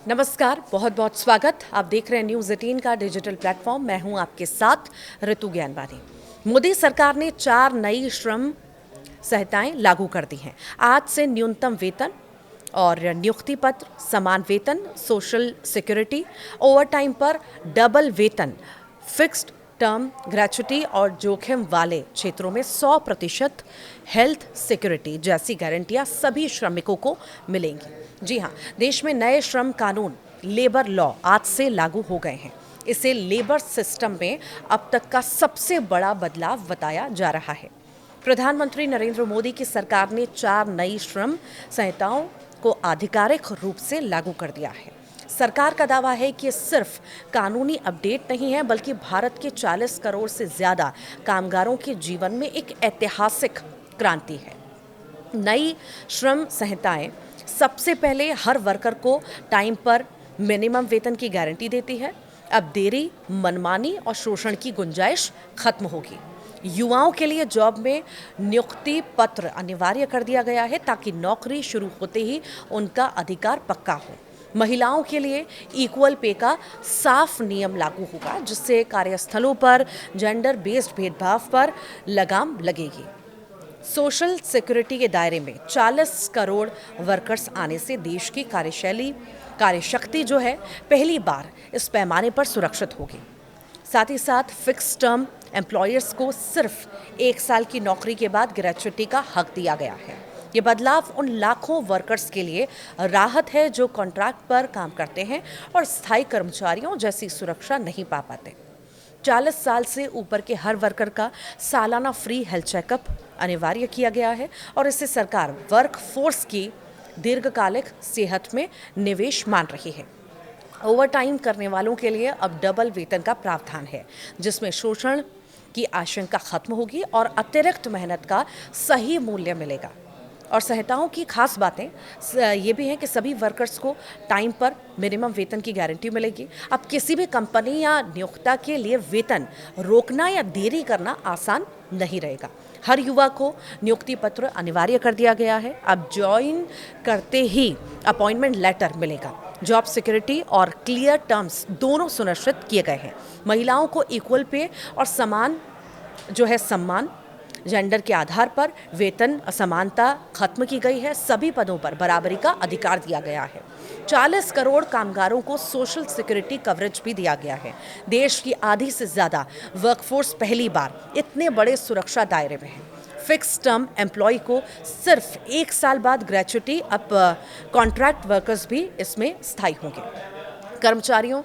नमस्कार, बहुत बहुत स्वागत। आप देख रहे हैं न्यूज़ 18 का डिजिटल प्लेटफॉर्म। मैं हूं आपके साथ ऋतु ज्ञानवानी। मोदी सरकार ने 4 नई श्रम संहिताएं लागू कर दी हैं। आज से न्यूनतम वेतन और नियुक्ति पत्र, समान वेतन, सोशल सिक्योरिटी, ओवरटाइम पर डबल वेतन, फिक्स्ड टर्म ग्रेच्युटी और जोखिम वाले क्षेत्रों में 100% हेल्थ सिक्योरिटी जैसी गारंटियां सभी श्रमिकों को मिलेंगी। जी हां, देश में नए श्रम कानून लेबर लॉ आज से लागू हो गए हैं। इसे लेबर सिस्टम में अब तक का सबसे बड़ा बदलाव बताया जा रहा है। प्रधानमंत्री नरेंद्र मोदी की सरकार ने 4 नई श्रम संहिताओं को आधिकारिक रूप से लागू कर दिया है। सरकार का दावा है कि सिर्फ कानूनी अपडेट नहीं है, बल्कि भारत के 40 करोड़ से ज्यादा कामगारों के जीवन में एक ऐतिहासिक क्रांति है। नई श्रम संहिताएं सबसे पहले हर वर्कर को टाइम पर मिनिमम वेतन की गारंटी देती है। अब देरी, मनमानी और शोषण की गुंजाइश खत्म होगी। युवाओं के लिए जॉब में नियुक्ति पत्र अनिवार्य कर दिया गया है ताकि नौकरी शुरू होते ही उनका अधिकार पक्का हो। महिलाओं के लिए इक्वल पे का साफ नियम लागू होगा, जिससे कार्यस्थलों पर जेंडर बेस्ड भेदभाव पर लगाम लगेगी। सोशल सिक्योरिटी के दायरे में 40 करोड़ वर्कर्स आने से देश की कार्यशक्ति जो है पहली बार इस पैमाने पर सुरक्षित होगी। साथ ही साथ फिक्स टर्म एम्प्लॉयर्स को सिर्फ 1 साल की नौकरी के बाद ग्रेच्युटी का हक दिया गया है। ये बदलाव उन लाखों वर्कर्स के लिए राहत है जो कॉन्ट्रैक्ट पर काम करते हैं और स्थायी कर्मचारियों जैसी सुरक्षा नहीं पा पाते। 40 साल से ऊपर के हर वर्कर का सालाना फ्री हेल्थ चेकअप अनिवार्य किया गया है और इससे सरकार वर्क फोर्स की दीर्घकालिक सेहत में निवेश मान रही है। ओवरटाइम करने वालों के लिए अब डबल वेतन का प्रावधान है, जिसमें शोषण की आशंका खत्म होगी और अतिरिक्त मेहनत का सही मूल्य मिलेगा। और संहिताओं की खास बातें ये भी हैं कि सभी वर्कर्स को टाइम पर मिनिमम वेतन की गारंटी मिलेगी। अब किसी भी कंपनी या नियोक्ता के लिए वेतन रोकना या देरी करना आसान नहीं रहेगा। हर युवा को नियुक्ति पत्र अनिवार्य कर दिया गया है। अब ज्वाइन करते ही अपॉइंटमेंट लेटर मिलेगा। जॉब सिक्योरिटी और क्लियर टर्म्स दोनों सुनिश्चित किए गए हैं। महिलाओं को इक्वल पे और समान सम्मान, जेंडर के आधार पर वेतन असमानता खत्म की गई है। सभी पदों पर बराबरी का अधिकार दिया गया है। 40 करोड़ कामगारों को सोशल सिक्योरिटी कवरेज भी दिया गया है। देश की आधी से ज़्यादा वर्कफोर्स पहली बार इतने बड़े सुरक्षा दायरे में है। फिक्स टर्म एम्प्लॉय को सिर्फ 1 साल बाद ग्रेच्युटी, अब कॉन्ट्रैक्ट वर्कर्स भी इसमें स्थायी होंगे। कर्मचारियों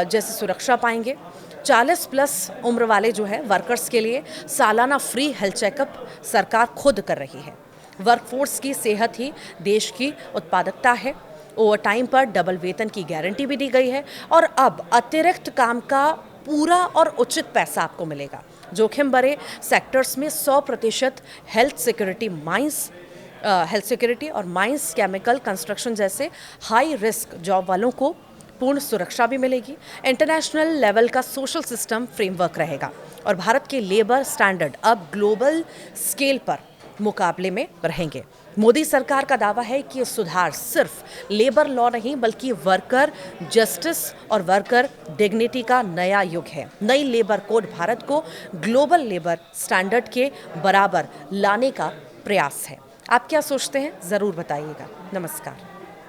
जैसे सुरक्षा पाएंगे। 40 प्लस उम्र वाले जो है वर्कर्स के लिए सालाना फ्री हेल्थ चेकअप सरकार खुद कर रही है। वर्कफोर्स की सेहत ही देश की उत्पादकता है। ओवरटाइम पर डबल वेतन की गारंटी भी दी गई है और अब अतिरिक्त काम का पूरा और उचित पैसा आपको मिलेगा। जोखिम भरे सेक्टर्स में 100% हेल्थ सिक्योरिटी और माइंस, केमिकल, कंस्ट्रक्शन जैसे हाई रिस्क जॉब वालों को पूर्ण सुरक्षा भी मिलेगी। इंटरनेशनल लेवल का सोशल सिस्टम फ्रेमवर्क रहेगा और भारत के लेबर स्टैंडर्ड अब ग्लोबल स्केल पर मुकाबले में रहेंगे। मोदी सरकार का दावा है कि ये सुधार सिर्फ लेबर लॉ नहीं, बल्कि वर्कर जस्टिस और वर्कर डिग्निटी का नया युग है। नई लेबर कोड भारत को ग्लोबल लेबर स्टैंडर्ड के बराबर लाने का प्रयास है। आप क्या सोचते हैं, ज़रूर बताइएगा। नमस्कार।